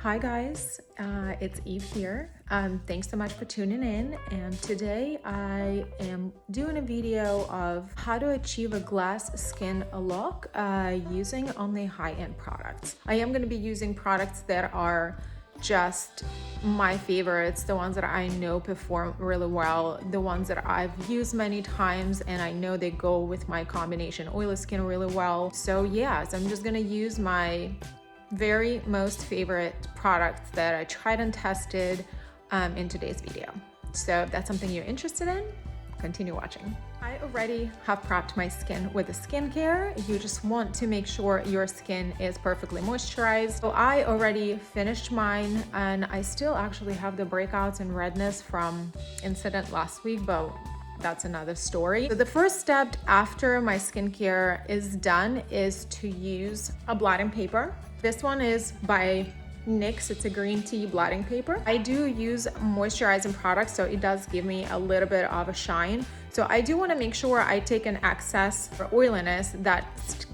Hi guys, it's Eve here. Thanks so much for tuning in, and today I am doing a video of how to achieve a glass skin look using only high-end products. I am going to be using products that are just my favorites, the ones that I know perform really well, the ones that I've used many times and I know they go with my combination oily skin really well. So yeah, so I'm just gonna use my very most favorite products that I tried and tested in today's video. So if that's something you're interested in, continue watching. I already have prepped my skin with the skincare. You just want to make sure your skin is perfectly moisturized. So I already finished mine, and I still actually have the breakouts and redness from incident last week, but that's another story. So the first step after my skincare is done is to use a blotting paper. This one is by NYX. It's a green tea blotting paper. I do use moisturizing products, so it does give me a little bit of a shine. So I do want to make sure I take an excess or oiliness that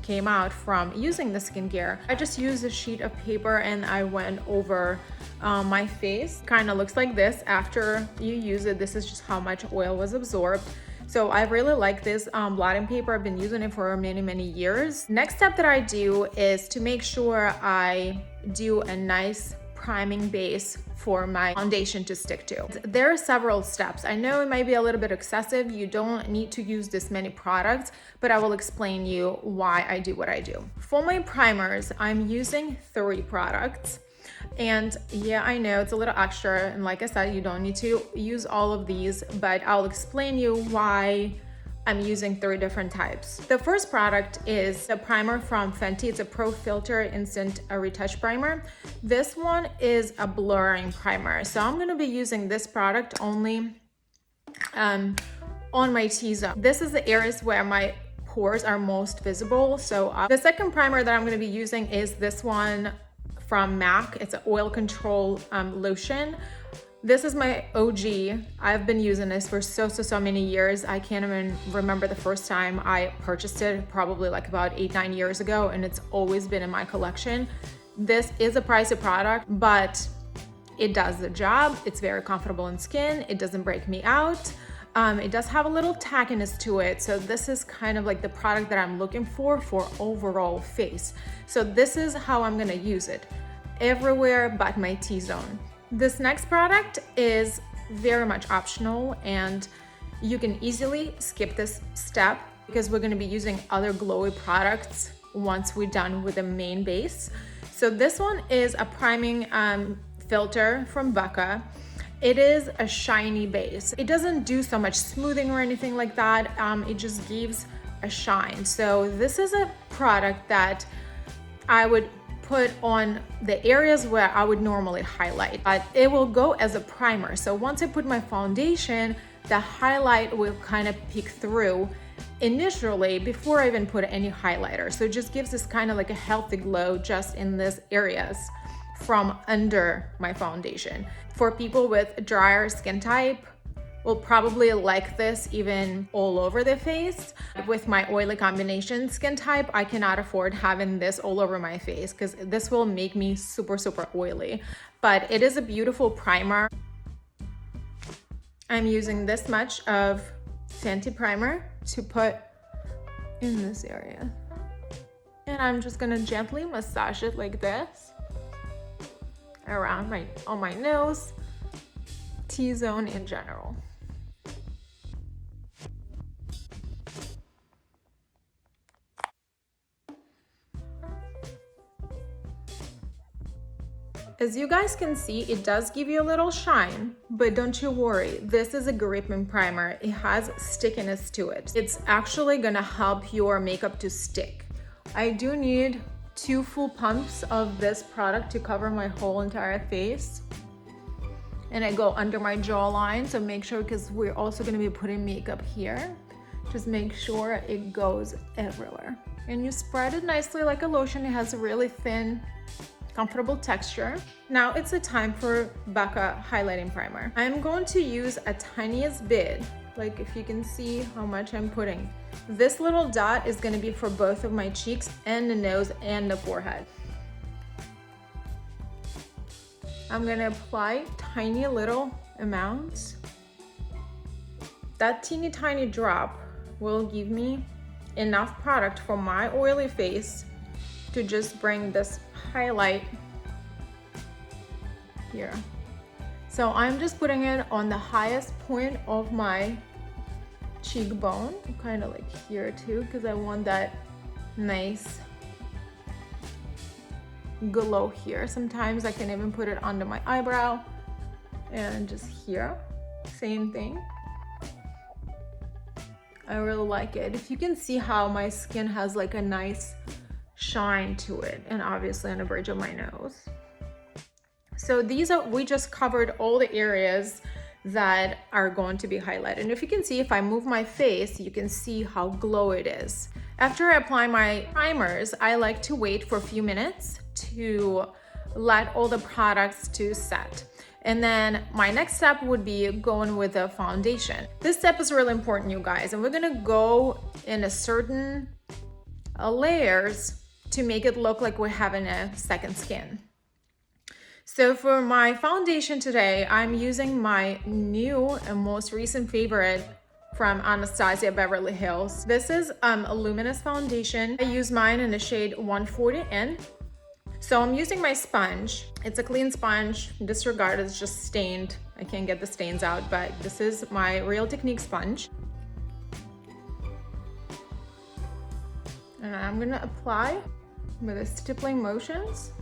came out from using the skincare. I just used a sheet of paper and I went over my face. Kind of looks like this after you use it. This is just how much oil was absorbed. So I really like this blotting paper. I've been using it for many years. Next step that I do is to make sure I do a nice priming base for my foundation to stick to. There are several steps. I know it might be a little bit excessive. You don't need to use this many products, but I will explain you why I do what I do. For my primers, I'm using 3 products. And yeah, I know it's a little extra, and like I said, you don't need to use all of these, but I'll explain you why I'm using 3 different types. The first product is a primer from Fenty. It's a Pro Filter Instant Retouch Primer. This one is a blurring primer, so I'm going to be using this product only on my T-zone. This is the areas where my pores are most visible. So the second primer that I'm going to be using is this one from MAC. It's an oil control lotion. This is my OG. I've been using this for so many years. I can't even remember the first time I purchased it, probably like about 8-9 years ago, and it's always been in my collection. This is a pricey product, but it does the job. It's very comfortable in skin. It doesn't break me out. It does have a little tackiness to it. So this is kind of like the product that I'm looking for overall face. So this is how I'm gonna use it everywhere but my T-zone. This next product is very much optional, and you can easily skip this step because we're gonna be using other glowy products once we're done with the main base. So this one is a priming filter from Becca. It is a shiny base. It doesn't do so much smoothing or anything like that. It just gives a shine. So this is a product that I would put on the areas where I would normally highlight, but it will go as a primer. So once I put my foundation, the highlight will kind of peek through initially before I even put any highlighter. So it just gives this kind of like a healthy glow just in these areas from under my foundation. For people with drier skin type, will probably like this even all over the face. With my oily combination skin type, I cannot afford having this all over my face because this will make me super oily. But it is a beautiful primer. I'm using this much of Fenty primer to put in this area. And I'm just gonna gently massage it like this around on my nose, T-zone in general. As you guys can see, it does give you a little shine, but don't you worry, this is a gripping primer. It has stickiness to it. It's actually gonna help your makeup to stick. I do need 2 full pumps of this product to cover my whole entire face. And I go under my jawline, so make sure, because we're also gonna be putting makeup here, just make sure it goes everywhere. And you spread it nicely like a lotion. It has a really thin, comfortable texture. Now it's the time for Becca highlighting primer. I'm going to use a tiniest bit, like if you can see how much I'm putting. This little dot is gonna be for both of my cheeks and the nose and the forehead. I'm gonna apply tiny little amounts. That teeny tiny drop will give me enough product for my oily face to just bring this highlight here. So I'm just putting it on the highest point of my cheekbone, kind of like here too, because I want that nice glow here. Sometimes I can even put it under my eyebrow and just here, same thing. I really like it. If you can see how my skin has like a nice shine to it, and obviously on the bridge of my nose. So we just covered all the areas that are going to be highlighted. And if you can see, if I move my face, you can see how glow it is. After I apply my primers, I like to wait for a few minutes to let all the products to set. And then my next step would be going with a foundation. This step is really important, you guys, and we're gonna go in a certain layers to make it look like we're having a second skin. So for my foundation today, I'm using my new and most recent favorite from Anastasia Beverly Hills. This is a luminous foundation. I use mine in the shade 140N. So I'm using my sponge. It's a clean sponge. Disregard, it's just stained. I can't get the stains out, but this is my Real Technique sponge. And I'm gonna apply with the stippling motions.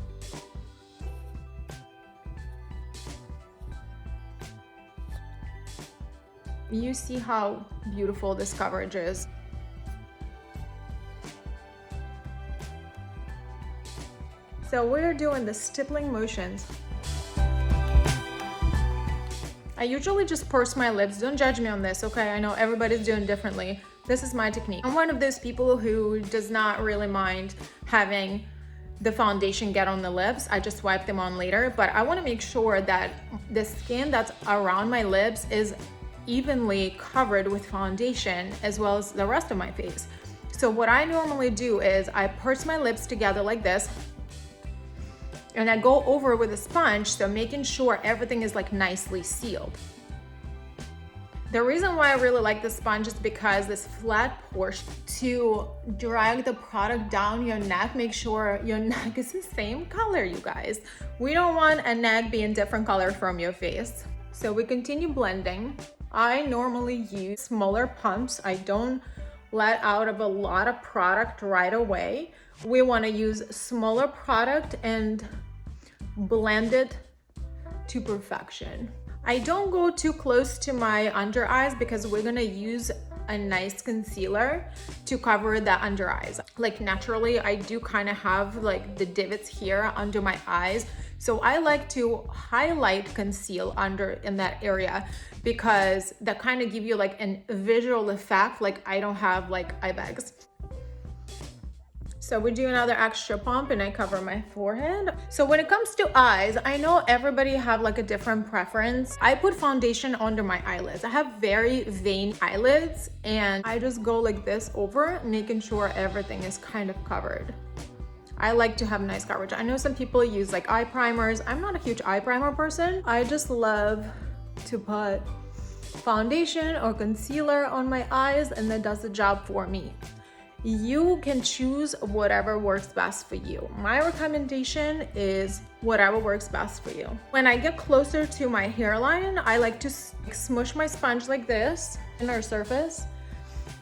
You see how beautiful this coverage is. So we're doing the stippling motions. I usually just purse my lips. Don't judge me on this, okay? I know everybody's doing differently. This is my technique. I'm one of those people who does not really mind having the foundation get on the lips. I just wipe them on later, but I want to make sure that the skin that's around my lips is evenly covered with foundation as well as the rest of my face. So what I normally do is I purse my lips together like this, and I go over with a sponge, so making sure everything is like nicely sealed. The reason why I really like this sponge is because this flat portion to drag the product down your neck, make sure your neck is the same color, you guys. We don't want a neck being different color from your face. So we continue blending. I normally use smaller pumps. I don't let out of a lot of product right away. We want to use smaller product and blend it to perfection. I don't go too close to my under eyes because we're gonna use a nice concealer to cover the under eyes. Like naturally, I do kind of have like the divots here under my eyes. So I like to highlight conceal under in that area because that kind of give you like a visual effect, like I don't have like eye bags. So we do another extra pump and I cover my forehead. So when it comes to eyes, I know everybody have like a different preference. I put foundation under my eyelids. I have very vein eyelids and I just go like this over, making sure everything is kind of covered. I like to have nice coverage. I know some people use like eye primers. I'm not a huge eye primer person. I just love to put foundation or concealer on my eyes and that does the job for me. You can choose whatever works best for you. My recommendation is whatever works best for you. When I get closer to my hairline, I like to smush my sponge like this in our surface,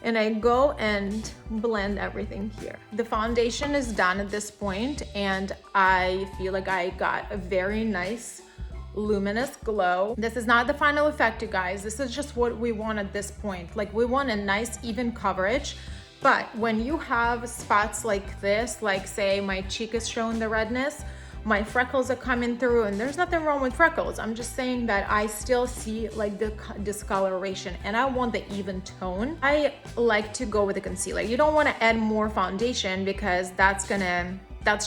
and I go and blend everything here. The foundation is done at this point, and I feel like I got a very nice luminous glow. This is not the final effect, you guys. This is just what we want at this point. Like we want a nice even coverage. But when you have spots like this, like say my cheek is showing the redness, my freckles are coming through, and there's nothing wrong with freckles. I'm just saying that I still see like the discoloration and I want the even tone. I like to go with a concealer. You don't want to add more foundation because that's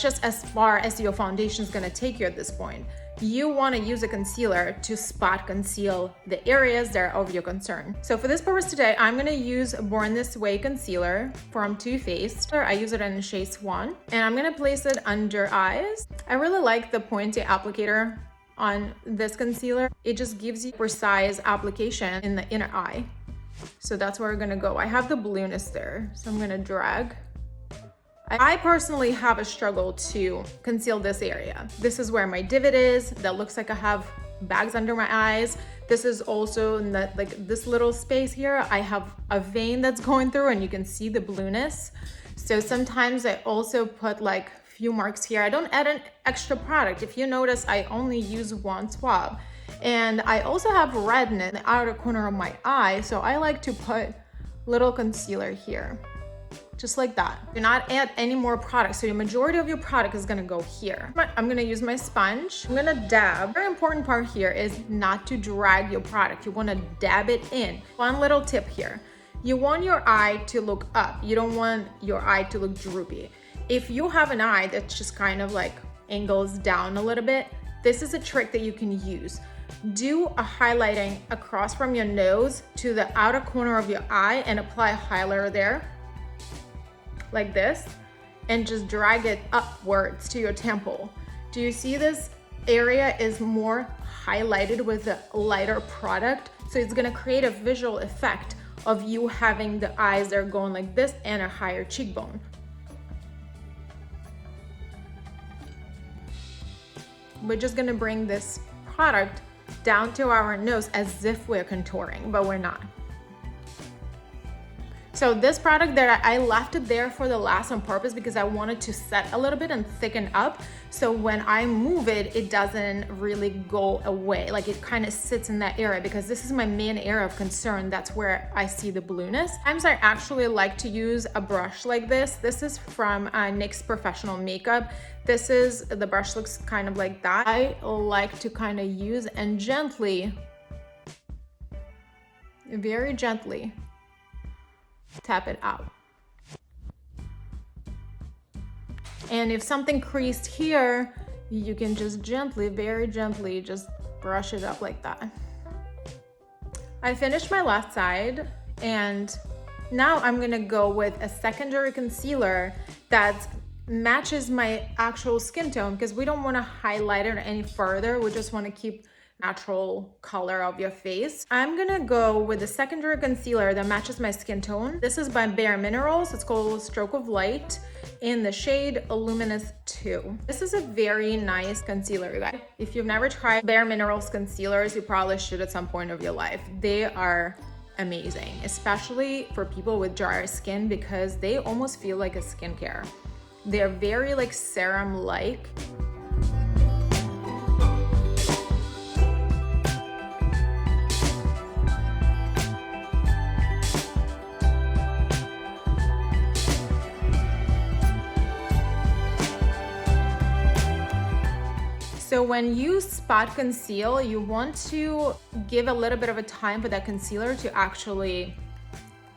just as far as your foundation is gonna take you at this point. You want to use a concealer to spot conceal the areas that are of your concern. So for this purpose today, I'm going to use Born This Way concealer from Too Faced. I use it in shade Swan, and I'm going to place it under eyes. I really like the pointy applicator on this concealer, it just gives you precise application in the inner eye. So that's where we're gonna go. I have the blueness there, so I'm gonna drag. I personally have a struggle to conceal this area. This is where my divot is. That looks like I have bags under my eyes. This is also in that, like this little space here, I have a vein that's going through and you can see the blueness. So sometimes I also put like a few marks here. I don't add an extra product. If you notice, I only use one swab. And I also have redness in the outer corner of my eye. So I like to put little concealer here. Just like that. Do not add any more product. So the majority of your product is gonna go here. I'm gonna use my sponge. I'm gonna dab. Very important part here is not to drag your product. You wanna dab it in. One little tip here. You want your eye to look up. You don't want your eye to look droopy. If you have an eye that's just kind of like angles down a little bit, this is a trick that you can use. Do a highlighting across from your nose to the outer corner of your eye and apply a highlighter there, like this, and just drag it upwards to your temple. Do you see this area is more highlighted with a lighter product? So it's gonna create a visual effect of you having the eyes that are going like this and a higher cheekbone. We're just gonna bring this product down to our nose as if we're contouring, but we're not. So this product that I left it there for the last on purpose because I wanted to set a little bit and thicken up. So when I move it, it doesn't really go away. Like it kind of sits in that area because this is my main area of concern. That's where I see the blueness. Sometimes I actually like to use a brush like this. This is from NYX Professional Makeup. The brush looks kind of like that. I like to kind of use and gently, very gently, tap it out. And if something creased here, you can just gently, very gently, just brush it up like that. I finished my left side and now I'm gonna go with a secondary concealer that matches my actual skin tone because we don't want to highlight it any further. We just want to keep natural color of your face. I'm gonna go with a secondary concealer that matches my skin tone. This is by Bare Minerals. It's called Stroke of Light in the shade Luminous 2. This is a very nice concealer, you guys. If you've never tried Bare Minerals concealers, you probably should at some point of your life. They are amazing, especially for people with drier skin because they almost feel like a skincare. They're very like serum-like. So when you spot conceal, you want to give a little bit of a time for that concealer to actually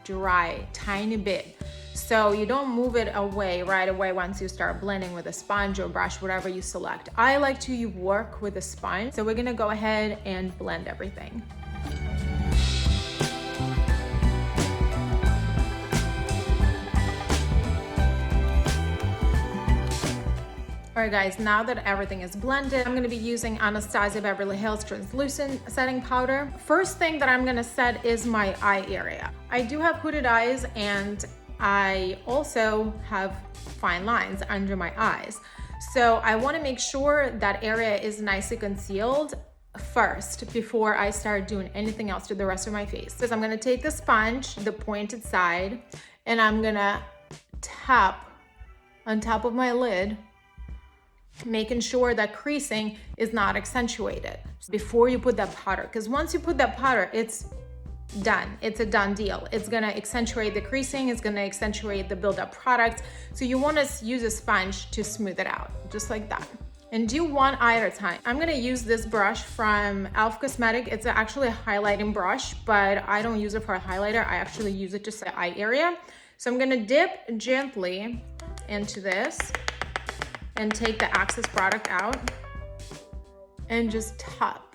dry tiny bit. So you don't move it away right away once you start blending with a sponge or brush, whatever you select. I like to work with a sponge. So we're gonna go ahead and blend everything. All right guys, now that everything is blended, I'm gonna be using Anastasia Beverly Hills Translucent Setting Powder. First thing that I'm gonna set is my eye area. I do have hooded eyes and I also have fine lines under my eyes. So I wanna make sure that area is nicely concealed first before I start doing anything else to the rest of my face. So I'm gonna take the sponge, the pointed side, and I'm gonna tap on top of my lid, making sure that creasing is not accentuated before you put that powder. Because once you put that powder, it's done. It's a done deal. It's gonna accentuate the creasing, it's gonna accentuate the buildup product. So you wanna use a sponge to smooth it out, just like that. And do one eye at a time. I'm gonna use this brush from e.l.f. Cosmetic. It's actually a highlighting brush, but I don't use it for a highlighter. I actually use it to set eye area. So I'm gonna dip gently into this and take the excess product out and just tap.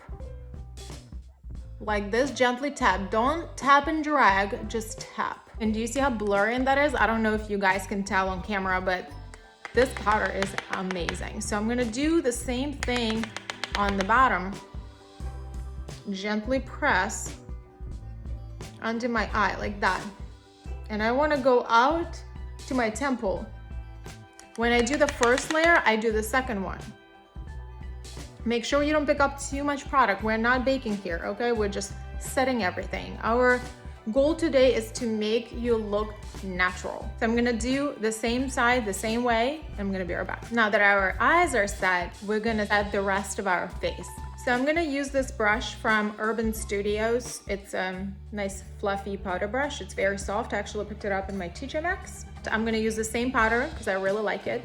Like this, gently tap. Don't tap and drag, just tap. And do you see how blurry that is? I don't know if you guys can tell on camera, but this powder is amazing. So I'm gonna do the same thing on the bottom, gently press under my eye like that. And I want to go out to my temple. When I do the first layer, I do the second one. Make sure you don't pick up too much product. We're not baking here, okay? We're just setting everything. Our goal today is to make you look natural. So I'm gonna do the same side the same way. I'm gonna be right back. Now that our eyes are set, we're gonna set the rest of our face. So I'm gonna use this brush from Urban Studios. It's a nice fluffy powder brush. It's very soft. I actually picked it up in my TJ Maxx. I'm gonna use the same powder because I really like it.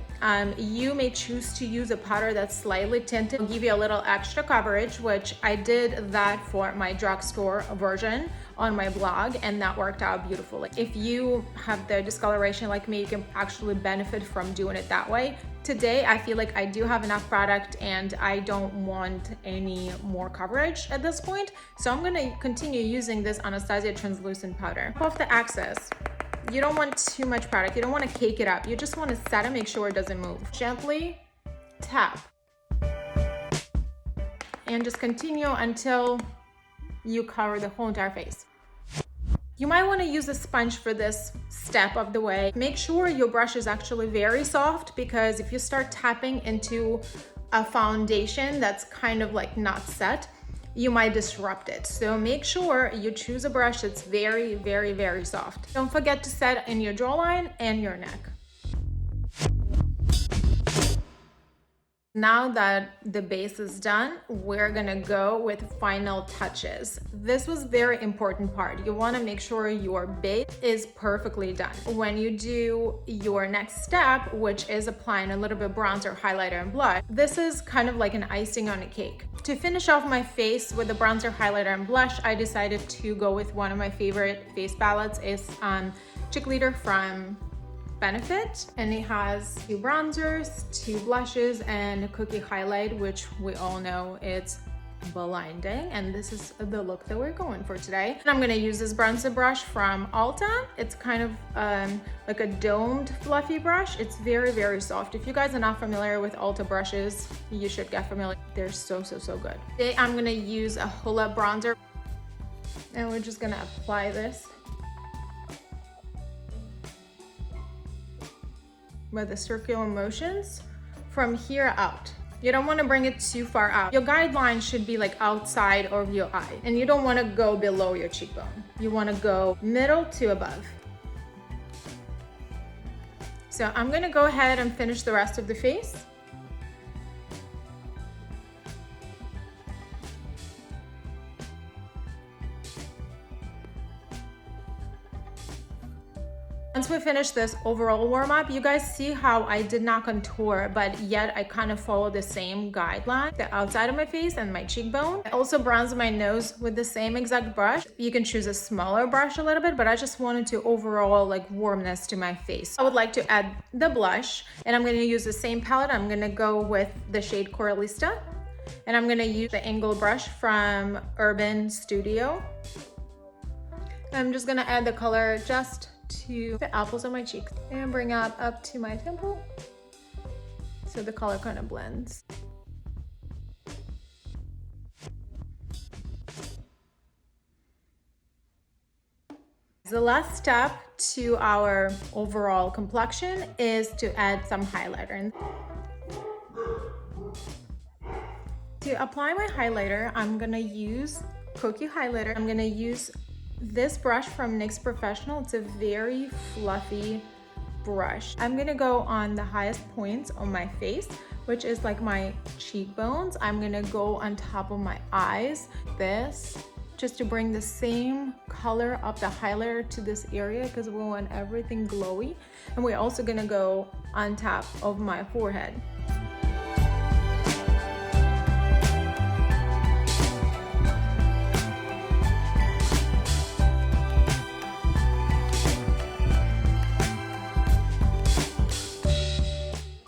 You may choose to use a powder that's slightly tinted. It'll give you a little extra coverage, which I did that for my drugstore version on my blog, and that worked out beautifully. If you have the discoloration like me, you can actually benefit from doing it that way. Today, I feel like I do have enough product and I don't want any more coverage at this point. So I'm gonna continue using this Anastasia translucent powder. Off the excess. You don't want too much product. You don't want to cake it up. You just want to set it, make sure it doesn't move. Gently tap. And just continue until you cover the whole entire face. You might want to use a sponge for this step of the way. Make sure your brush is actually very soft, because if you start tapping into a foundation that's kind of like not set, you might disrupt it. So make sure you choose a brush that's very, very, very soft. Don't forget to set in your jawline and your neck. Now that the base is done, we're gonna go with final touches. This was very important part. You wanna make sure your base is perfectly done. When you do your next step, which is applying a little bit of bronzer, highlighter, and blush, this is kind of like an icing on a cake. To finish off my face with the bronzer, highlighter, and blush, I decided to go with one of my favorite face palettes. It's Cheek Leader from Benefit, and it has 2 bronzers, 2 blushes, and a cookie highlight, which we all know it's blinding, and this is the look that we're going for today. And I'm gonna use this bronzer brush from Ulta. It's kind of like a domed fluffy brush. It's very, very soft. If you guys are not familiar with Ulta brushes, you should get familiar. They're so good. Today I'm gonna use a Hoola bronzer, and we're just gonna apply this with the circular motions from here out. You don't want to bring it too far out. Your guideline should be like outside of your eye, and you don't want to go below your cheekbone. You want to go middle to above. So I'm going to go ahead and finish the rest of the face. Once we finish this overall warm-up, you guys see how I did not contour, but yet I kind of follow the same guideline, the outside of my face and my cheekbone. I also bronze my nose with the same exact brush. You can choose a smaller brush a little bit, but I just wanted to overall like warmness to my face. I would like to add the blush, and I'm going to use the same palette. I'm going to go with the shade Coralista, and I'm going to use the angle brush from Urban Studio. I'm just going to add the color just to the apples of my cheeks and bring up to my temple so the color kind of blends. The last step to our overall complexion is to add some highlighter. To apply my highlighter, I'm gonna use Cookie Highlighter. I'm gonna use this brush from NYX Professional. It's a very fluffy brush. I'm gonna go on the highest points on my face, which is like my cheekbones. I'm gonna go on top of my eyes, this, just to bring the same color of the highlighter to this area, because we want everything glowy. And we're also gonna go on top of my forehead.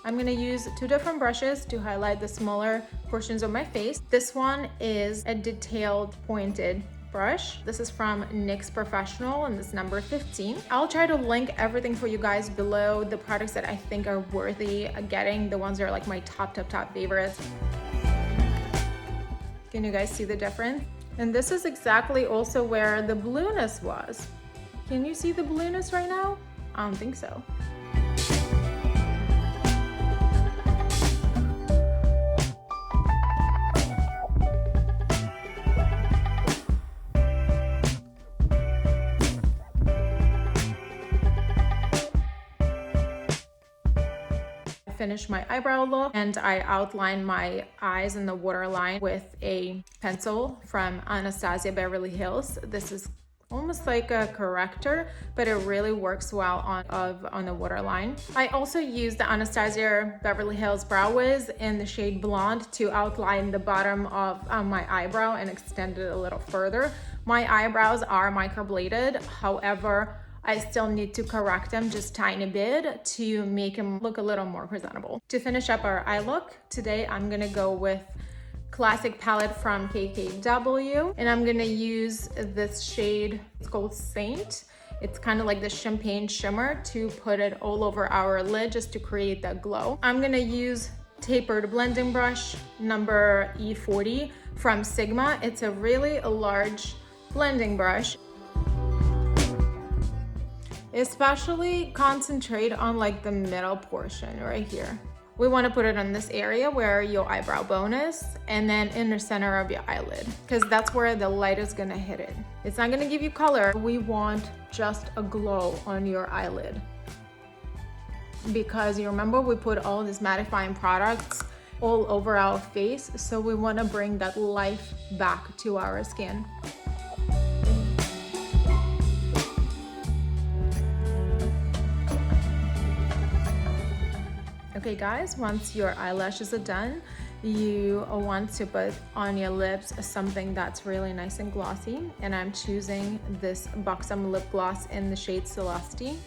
I'm gonna use 2 different brushes to highlight the smaller portions of my face. This one is a detailed pointed brush. This is from NYX Professional, and this number 15. I'll try to link everything for you guys below, the products that I think are worthy of getting, the ones that are like my top favorites. Can you guys see the difference? And this is exactly also where the blueness was. Can you see the blueness right now? I don't think so. Finish my eyebrow look, and I outline my eyes in the waterline with a pencil from Anastasia Beverly Hills. This is almost like a corrector, but it really works well on the waterline. I also use the Anastasia Beverly Hills Brow Wiz in the shade Blonde to outline the bottom of my eyebrow and extend it a little further. My eyebrows are microbladed, however, I still need to correct them just tiny bit to make them look a little more presentable. To finish up our eye look, today I'm gonna go with classic palette from KKW, and I'm gonna use this shade. It's called Saint. It's kind of like the champagne shimmer to put it all over our lid just to create that glow. I'm gonna use tapered blending brush number E40 from Sigma. It's a really large blending brush. Especially concentrate on like the middle portion right here. We want to put it on this area where your eyebrow bone is, and then in the center of your eyelid, because that's where the light is gonna hit it. It's not gonna give you color. We want just a glow on your eyelid. Because you remember we put all these mattifying products all over our face, so we want to bring that life back to our skin. Okay guys, once your eyelashes are done, you want to put on your lips something that's really nice and glossy, and I'm choosing this Buxom lip gloss in the shade Celeste.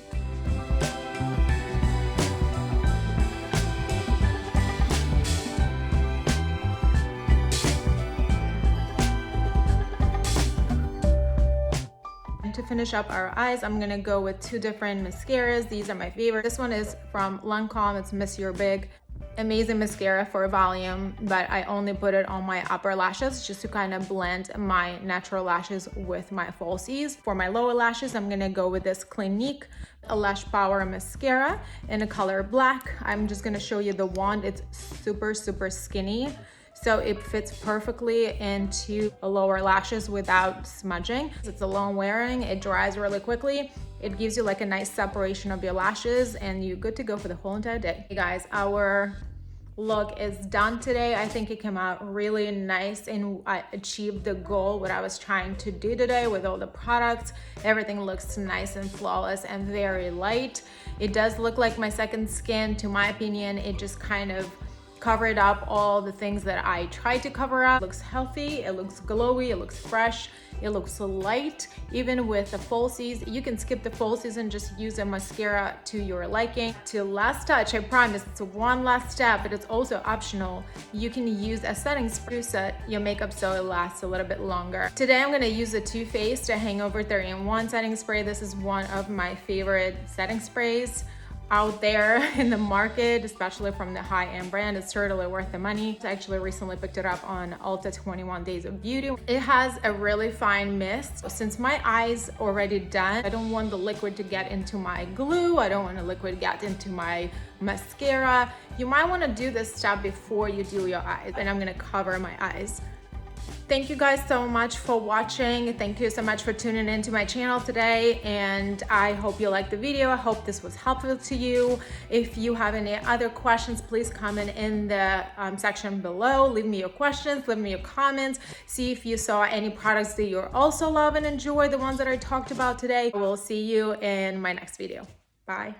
To finish up our eyes, I'm gonna go with two different mascaras. These are my favorite. This one is from Lancome. It's Miss You're Big. Amazing mascara for volume, but I only put it on my upper lashes just to kind of blend my natural lashes with my falsies. For my lower lashes, I'm gonna go with this Clinique Lash Power Mascara in the color black. I'm just gonna show you the wand. It's super skinny, so it fits perfectly into the lower lashes without smudging. It's a long wearing, it dries really quickly. It gives you like a nice separation of your lashes, and you're good to go for the whole entire day. Hey guys, our look is done today. I think it came out really nice, and I achieved the goal, what I was trying to do today with all the products. Everything looks nice and flawless and very light. It does look like my second skin, to my opinion. It just kind of covered up all the things that I tried to cover up. It looks healthy, it looks glowy, it looks fresh, it looks light. Even with the falsies, you can skip the falsies and just use a mascara to your liking. To last touch, I promise it's one last step, but it's also optional. You can use a setting spray to set your makeup so it lasts a little bit longer. Today I'm gonna use the Too Faced Hangover 3-in-1 setting spray. This is one of my favorite setting sprays out there in the market, especially from the high-end brand. It's certainly worth the money. I actually recently picked it up on Ulta 21 Days of Beauty. It has a really fine mist. Since my eye's already done, I don't want the liquid to get into my glue. I don't want the liquid to get into my mascara. You might want to do this step before you do your eyes, and I'm gonna cover my eyes. Thank you guys so much for watching. Thank you so much for tuning into my channel today, and I hope you liked the video. I hope this was helpful to you. If you have any other questions, please comment in the section below. Leave me your questions, leave me your comments. See if you saw any products that you also love and enjoy, the ones that I talked about today. We'll see you in my next video. Bye.